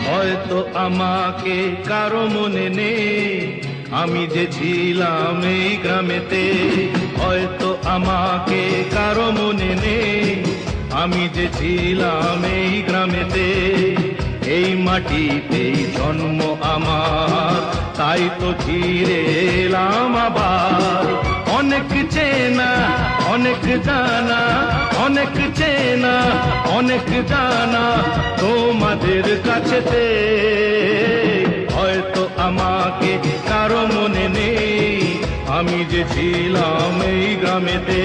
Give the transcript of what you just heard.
হয়তো আমাকে কারো মনে নেই, আমি যে ছিলাম এই গ্রামেতে। হয়তো আমাকে কারো মনে নেই, আমি যে ছিলাম এই গ্রামেতে। এই মাটিতেই জন্ম আমার, তাই তো ফিরে এলাম আবার। অনেক চেনা অনেক জানা, অনেক চেনা অনেক জানা তোমাদের কাছেতে। হয়তো আমাকে কারো মনে নেই, আমি যে ছিলাম এই গ্রামেতে।